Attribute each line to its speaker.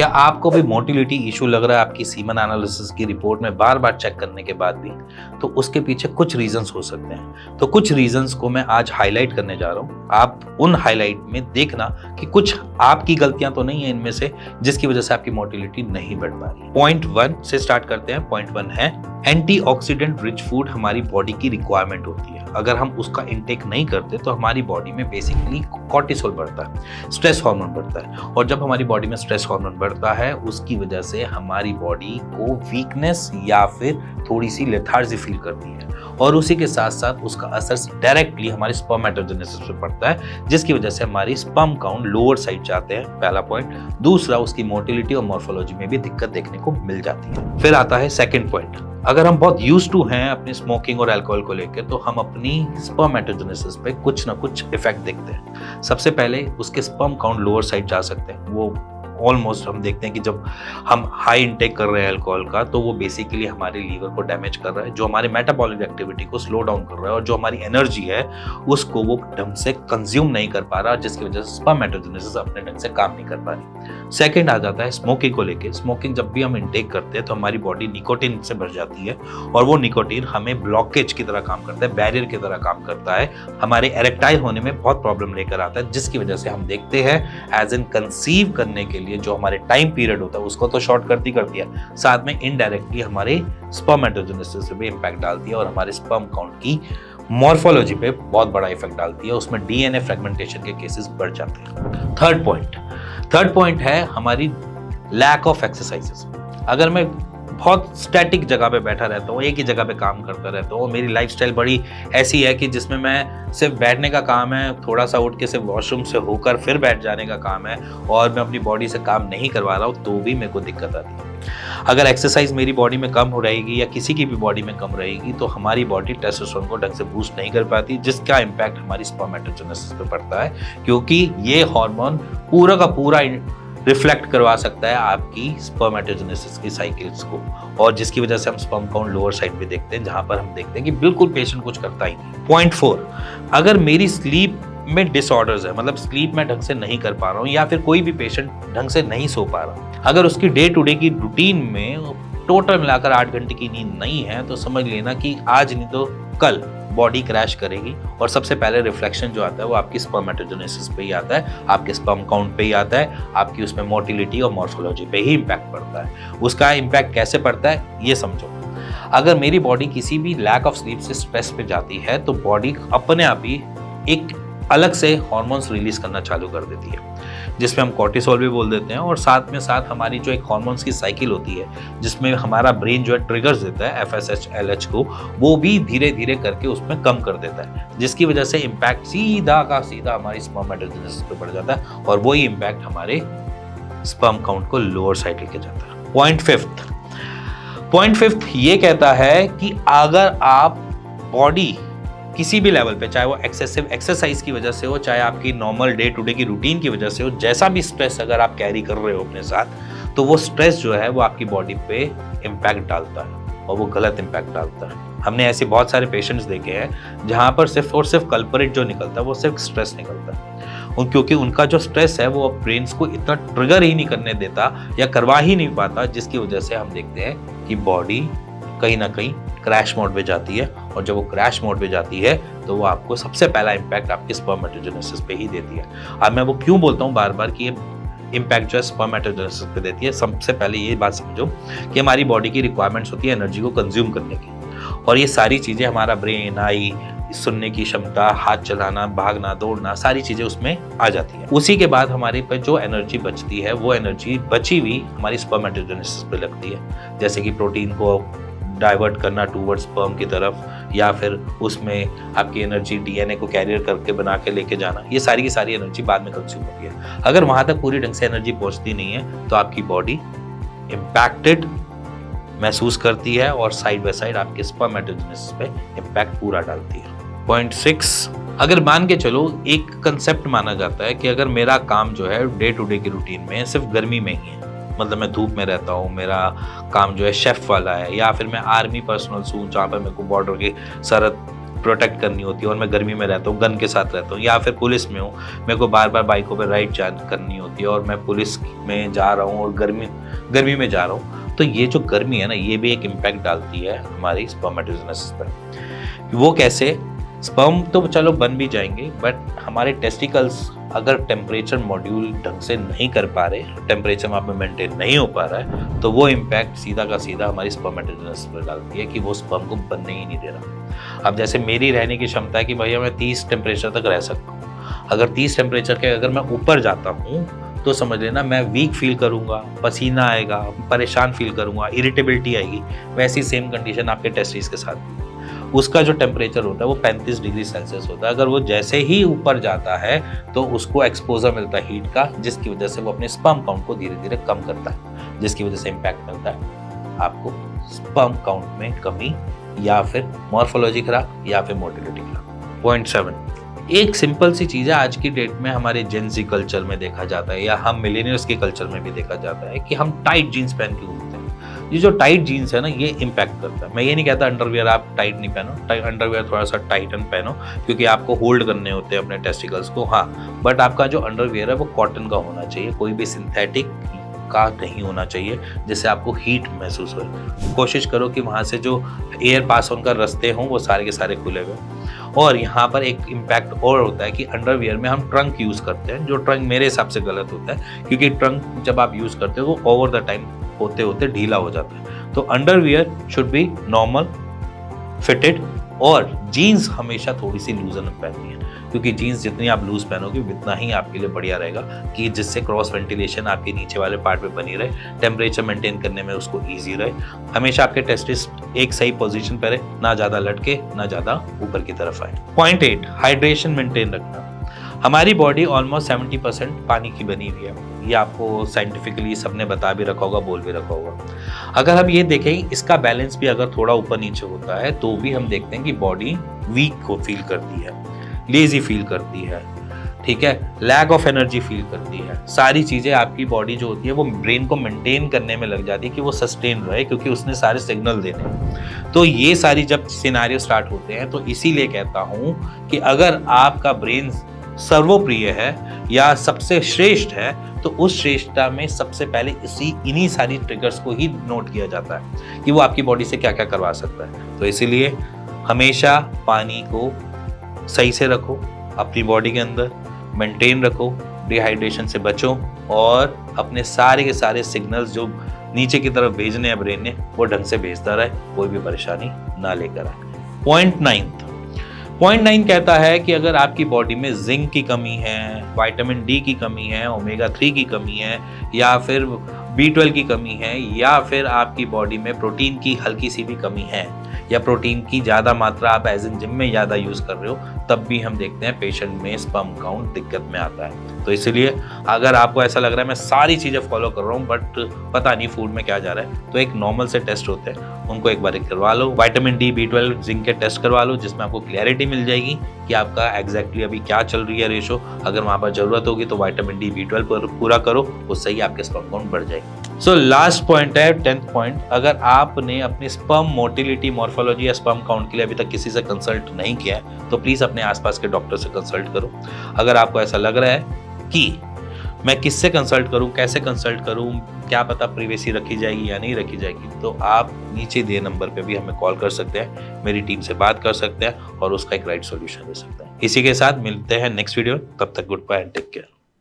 Speaker 1: क्या आपको भी मोटिलिटी इशू लग रहा है आपकी सीमन एनालिसिस की रिपोर्ट में बार बार चेक करने के बाद भी? तो उसके पीछे कुछ रीजंस हो सकते हैं। तो कुछ रीजंस को मैं आज हाईलाइट करने जा रहा हूं। आप उन हाईलाइट में देखना कि कुछ आपकी गलतियां तो नहीं है इनमें से जिसकी वजह से आपकी मोटिलिटी नहीं बढ़ पा रही। पॉइंट 1 से स्टार्ट करते हैं। पॉइंट 1 है एंटीऑक्सीडेंट रिच फूड हमारी बॉडी की रिक्वायरमेंट होती है। अगर हम उसका इंटेक नहीं करते तो हमारी बॉडी में बेसिकली कॉर्टिसोल बढ़ता है, स्ट्रेस हार्मोन बढ़ता है, और जब हमारी बॉडी में स्ट्रेस हार्मोन बढ़ता है उसकी वजह से हमारी बॉडी को वीकनेस या फिर थोड़ी सी लेथार्जी फील करती है, और उसी के साथ साथ उसका असर डायरेक्टली हमारे स्पर्मेटोजेनेसिस पे पड़ता है, जिसकी वजह से हमारी स्पर्म काउंट लोअर साइड जाते हैं। पहला पॉइंट। दूसरा, उसकी मोटिलिटी और मॉर्फोलॉजी में भी दिक्कत देखने को मिल जाती है। फिर आता है सेकंड पॉइंट। अगर हम बहुत यूज्ड टू हैं अपने स्मोकिंग और अल्कोहल को लेकर तो हम अपनी स्पर्मेटोजेनेसिस पे कुछ ना कुछ इफेक्ट देखते हैं। सबसे पहले उसके स्पर्म काउंट लोअर साइड जा सकते हैं। वो ऑलमोस्ट हम देखते हैं कि जब हम हाई इंटेक कर रहे हैं अल्कोहल का तो वो बेसिकली हमारे लीवर को डैमेज कर रहा है, जो हमारे मेटाबॉलिक एक्टिविटी को स्लो डाउन कर रहा है, और जो हमारी एनर्जी है उसको वो ढंग से कंज्यूम नहीं कर पा रहा, जिसकी वजह से स्पर्मेटोजेनेसिस अपने ढंग से काम नहीं कर पा रही। सेकेंड आ जाता है स्मोकिंग को लेके। स्मोकिंग जब भी हम इंटेक करते हैं तो हमारी बॉडी निकोटीन से भर जाती है, और वो निकोटीन हमें ब्लॉकेज की तरह काम करता है, बैरियर की तरह काम करता है, हमारे एरेक्टाइल होने में बहुत प्रॉब्लम लेकर आता है, जिसकी वजह से हम देखते हैं एज इन कंसीव करने के लिए जो हमारे टाइम पीरियड होता है उसको तो शॉर्ट करती है, साथ में इनडायरेक्टली हमारे स्पर्मेटोजेनेसिस पे भी इंपैक्ट डालती है और हमारे स्पर्म काउंट की मॉर्फोलॉजी पे बहुत बड़ा इफेक्ट डालती है। उसमें डीएनए फ्रेगमेंटेशन के केसेस बढ़ जाते हैं। थर्ड पॉइंट है हमारी लैक ऑफ एक्सरसाइजेस। अगर मैं बहुत स्टैटिक जगह पे बैठा रहता हूँ, एक ही जगह पे काम करता रहता हूँ, मेरी लाइफस्टाइल बड़ी ऐसी है कि जिसमें मैं सिर्फ बैठने का काम है, थोड़ा सा उठ के सिर्फ वॉशरूम से होकर फिर बैठ जाने का काम है, और मैं अपनी बॉडी से काम नहीं करवा रहा हूँ तो भी मेरे को दिक्कत आती है। अगर एक्सरसाइज मेरी बॉडी में कम हो रहेगी या किसी की भी बॉडी में कम रहेगी तो हमारी बॉडी टेस्टोस्टेरोन को ढंग से बूस्ट नहीं कर पाती, जिसका इम्पैक्ट हमारी स्पर्मेटोजेनेसिस पे पड़ता है, क्योंकि ये हार्मोन पूरा का पूरा रिफ्लेक्ट करवा सकता है आपकी स्पर्मेटोजेनेसिस की साइकिल्स को, और जिसकी वजह से हम स्पर्म काउंट लोअर साइड पे देखते हैं, जहां पर हम देखते हैं कि बिल्कुल पेशेंट कुछ करता ही नहीं। पॉइंट 4, अगर मेरी स्लीप में डिसऑर्डर्स है, मतलब स्लीप में ढंग से नहीं कर पा रहा हूँ, या फिर कोई भी पेशेंट ढंग से नहीं सो पा रहा, अगर उसकी डे टू डे की रूटीन में टोटल मिलाकर 8 घंटे की नींद नहीं है तो समझ लेना कि आज नहीं तो कल बॉडी क्रैश करेगी, और सबसे पहले रिफ्लेक्शन जो आता है वो आपकी स्पर्मेटोजेनेसिस पे ही आता है, आपके स्पर्म काउंट पे ही आता है, आपकी उसमें मोटिलिटी और मॉर्फोलॉजी पे ही इम्पैक्ट पड़ता है। उसका इम्पैक्ट कैसे पड़ता है ये समझो। अगर मेरी बॉडी किसी भी लैक ऑफ स्लीप से स्ट्रेस पे जाती है तो बॉडी अपने आप ही एक अलग से हार्मोन्स रिलीज करना चालू कर देती है, जिसमें हम कॉर्टिसोल भी बोल देते हैं, और साथ में साथ हमारी जो एक हार्मोन्स की साइकिल होती है जिसमें हमारा ब्रेन जो है ट्रिगर्स देता है FSH LH को, वो भी धीरे धीरे करके उसमें कम कर देता है, जिसकी वजह से इम्पैक्ट सीधा का सीधा हमारी स्पर्मेटोजेनेसिस पे पड़ जाता है, और वही इम्पैक्ट हमारे स्पर्म काउंट को लोअर साइड लेके जाता है। पॉइंट फिफ्थ ये कहता है कि अगर आप बॉडी किसी भी लेवल पे, चाहे वो एक्सेसिव एक्सरसाइज की वजह से हो, चाहे आपकी नॉर्मल डे टू डे की रूटीन की वजह से हो, जैसा भी स्ट्रेस अगर आप कैरी कर रहे हो अपने साथ, तो वो स्ट्रेस जो है वो आपकी बॉडी पे इम्पैक्ट डालता है, और वो गलत इम्पैक्ट डालता है। हमने ऐसे बहुत सारे पेशेंट्स देखे हैं जहाँ पर सिर्फ और सिर्फ कल्परेट जो निकलता है वो सिर्फ स्ट्रेस निकलता है, क्योंकि उनका जो स्ट्रेस है वो ब्रेन को इतना ट्रिगर ही नहीं करने देता या करवा ही नहीं पाता, जिसकी वजह से हम देखते हैं कि बॉडी कहीं ना कहीं क्रैश मोड पे जाती है, और जब वो क्रैश मोड पे जाती है तो वो आपको सबसे पहला इम्पैक्ट आपके स्पर्मेटोजेनेसिस पे ही देती है। अब मैं वो क्यों बोलता हूँ बार बार कि ये इम्पैक्ट जो है स्पर्मेटोजेनेसिस पे देती है, सबसे पहले ये बात समझो कि हमारी बॉडी की रिक्वायरमेंट्स होती है एनर्जी को कंज्यूम करने की, और ये सारी चीज़ें हमारा ब्रेन, आई, सुनने की क्षमता, हाथ चलाना, भागना, दौड़ना, सारी चीज़ें उसमें आ जाती है। उसी के बाद हमारे पे जो एनर्जी बचती है वो एनर्जी बची हुई हमारी स्पर्मेटोजेनेसिस पे लगती है, जैसे कि प्रोटीन को डाइवर्ट करना टूवर्ड्स स्पर्म की तरफ, या फिर उसमें आपकी एनर्जी डीएनए को कैरियर करके बना के लेके जाना, ये सारी की सारी एनर्जी बाद में कंज्यूम होती है। अगर वहां तक पूरी ढंग से एनर्जी पहुंचती नहीं है तो आपकी बॉडी इम्पैक्टेड महसूस करती है, और साइड बाय साइड आपके स्पर्मेटोजेनेसिस पे इम्पैक्ट पूरा डालती है। पॉइंट 6, अगर मान के चलो एक कंसेप्ट माना जाता है कि अगर मेरा काम जो है डे टू डे की रूटीन में सिर्फ गर्मी में ही है, मतलब मैं धूप में रहता हूँ, मेरा काम जो है शेफ वाला है, या फिर मैं आर्मी पर्सनल हूँ जहाँ पर मेरे को बॉर्डर की सरहद प्रोटेक्ट करनी होती है और मैं गर्मी में रहता हूँ, गन के साथ रहता हूँ, या फिर पुलिस में हूँ, मेरे को बार बार बाइकों पे राइड करनी होती है और मैं पुलिस में जा रहा हूँ और गर्मी में जा रहा हूँ, तो ये जो गर्मी है ना, ये भी एक इम्पैक्ट डालती है हमारी स्पर्मेटोजेनेसिस पर। वो कैसे? स्पर्म तो चलो बन भी जाएंगे, बट हमारे टेस्टिकल्स अगर टेम्परेचर मॉड्यूल ढंग से नहीं कर पा रहे, टेम्परेचर वहाँ पे मेंटेन नहीं हो पा रहा है, तो वो इम्पैक्ट सीधा का सीधा हमारी स्पर्मेटोजेनेसिस पर डालती है कि वो स्पर्म को बनने ही नहीं दे रहा। अब जैसे मेरी रहने की क्षमता है कि भैया मैं 30 टेम्परेचर तक रह सकता हूँ, अगर 30 टेम्परेचर के अगर मैं ऊपर जाता हूँ तो समझ लेना मैं वीक फील करूँगा, पसीना आएगा, परेशान फील करूँगा, इरिटेबिलिटी आएगी। वैसी सेम कंडीशन आपके टेस्टिस के साथ भी। उसका जो टेम्परेचर होता है वो 35 डिग्री सेल्सियस होता है। अगर वो जैसे ही ऊपर जाता है तो उसको एक्सपोजर मिलता है हीट का, जिसकी वजह से वो अपने स्पर्म काउंट को धीरे धीरे कम करता है, जिसकी वजह से इम्पैक्ट मिलता है आपको स्पर्म काउंट में कमी, या फिर मॉर्फोलॉजी खराब, या फिर मोटिलिटी खराब। पॉइंट 7, एक सिंपल सी चीज़ है, आज की डेट में हमारे जेंजी कल्चर में देखा जाता है या हम मिलेनियल्स के कल्चर में भी देखा जाता है कि हम टाइट जीन्स पहन के घूमते हैं। ये जो टाइट जीन्स है ना, ये इम्पैक्ट करता है। मैं ये नहीं कहता अंडरवियर आप टाइट नहीं पहनो, अंडरवियर थोड़ा सा टाइटन पहनो क्योंकि आपको होल्ड करने होते हैं अपने टेस्टिकल्स को, हाँ, बट आपका जो अंडरवियर है वो कॉटन का होना चाहिए, कोई भी सिंथेटिक का नहीं होना चाहिए जिससे आपको हीट महसूस हो। कोशिश करो कि वहाँ से जो एयर पास ऑन का रास्ते हों वो सारे के सारे खुले हुए। और यहाँ पर एक इम्पैक्ट और होता है कि अंडरवियर में हम ट्रंक यूज़ करते हैं, जो ट्रंक मेरे हिसाब से गलत होता है, क्योंकि ट्रंक जब आप यूज़ करते हो वो ओवर द टाइम होते होते ढीला हो जाता है। तो underwear should be normal fitted, और जीन्स हमेशा थोड़ी सी लूजन पहननी है, क्योंकि जीन्स जितनी आप लूज पहनोगे उतना ही आपके लिए बढ़िया रहेगा, कि जिससे क्रॉस वेंटिलेशन आपके नीचे वाले पार्ट में बनी रहे, टेम्परेचर मेंटेन करने में उसको ईजी रहे। हमेशा आपके टेस्टिस एक सही पोजीशन पर रहे, ना ज़्यादा लटके ना ज़्यादा ऊपर की तरफ आए। पॉइंट 8, हाइड्रेशन मेंटेन रखना। हमारी बॉडी ऑलमोस्ट 70% पानी की बनी हुई है, ये आपको साइंटिफिकली सबने बता भी रखा होगा, बोल भी रखा होगा। अगर हम ये देखें, इसका बैलेंस भी अगर थोड़ा ऊपर नीचे होता है तो भी हम देखते हैं कि बॉडी वीक को फील करती है, लेजी फील करती है, ठीक है, लैक ऑफ एनर्जी फील करती है। सारी चीज़ें आपकी बॉडी जो होती है वो ब्रेन को मेंटेन करने में लग जाती है कि वो सस्टेन रहे, क्योंकि उसने सारे सिग्नल देने। तो ये सारी जब सिनेरियो स्टार्ट होते हैं तो इसीलिए कहता हूँ कि अगर आपका ब्रेन सर्वप्रिय है या सबसे श्रेष्ठ है तो उस श्रेष्ठता में सबसे पहले इन्हीं सारी ट्रिगर्स को ही नोट किया जाता है कि वो आपकी बॉडी से क्या क्या करवा सकता है। तो इसीलिए हमेशा पानी को सही से रखो, अपनी बॉडी के अंदर मेंटेन रखो, डिहाइड्रेशन से बचो, और अपने सारे के सारे सिग्नल्स जो नीचे की तरफ भेजने हैं ब्रेन ने वो ढंग से भेजता रहे, कोई भी परेशानी ना लेकर आए। पॉइंट 9 कहता है कि अगर आपकी बॉडी में जिंक की कमी है, विटामिन डी की कमी है, ओमेगा 3 की कमी है, या फिर B12 की कमी है, या फिर आपकी बॉडी में प्रोटीन की हल्की सी भी कमी है, या प्रोटीन की ज़्यादा मात्रा आप एज इन जिम में ज़्यादा यूज़ कर रहे हो, तब भी हम देखते हैं पेशेंट में स्पर्म काउंट दिक्कत में आता है। तो इसलिए अगर आपको ऐसा लग रहा है मैं सारी चीज़ें फॉलो कर रहा हूँ बट पता नहीं फूड में क्या जा रहा है, तो एक नॉर्मल से टेस्ट होते हैं, उनको एक बार करवा लो। विटामिन डी, B12, जिंक के टेस्ट करवा लो, जिसमें आपको क्लैरिटी मिल जाएगी कि आपका एग्जैक्टली अभी क्या चल रही है रेशो। अगर वहाँ पर जरूरत होगी तो विटामिन डी, B12 पूरा करो, उससे ही आपके स्पर्म काउंट बढ़ जाएगी। सो लास्ट पॉइंट है 10th पॉइंट, अगर आपने अपनी स्पर्म मोटिलिटी, मॉर्फोलॉजी या स्पर्म काउंट के लिए अभी तक किसी से कंसल्ट नहीं किया है तो प्लीज़ अपने आसपास के डॉक्टर से कंसल्ट करो। अगर आपको ऐसा लग रहा है कि मैं किससे कंसल्ट करूं, कैसे कंसल्ट करूं, क्या पता प्रिवेसी रखी जाएगी या नहीं रखी जाएगी, तो आप नीचे दिए नंबर पे भी हमें कॉल कर सकते हैं, मेरी टीम से बात कर सकते हैं और उसका एक राइट सॉल्यूशन दे सकते हैं। इसी के साथ मिलते हैं नेक्स्ट वीडियो, तब तक good bye and take care.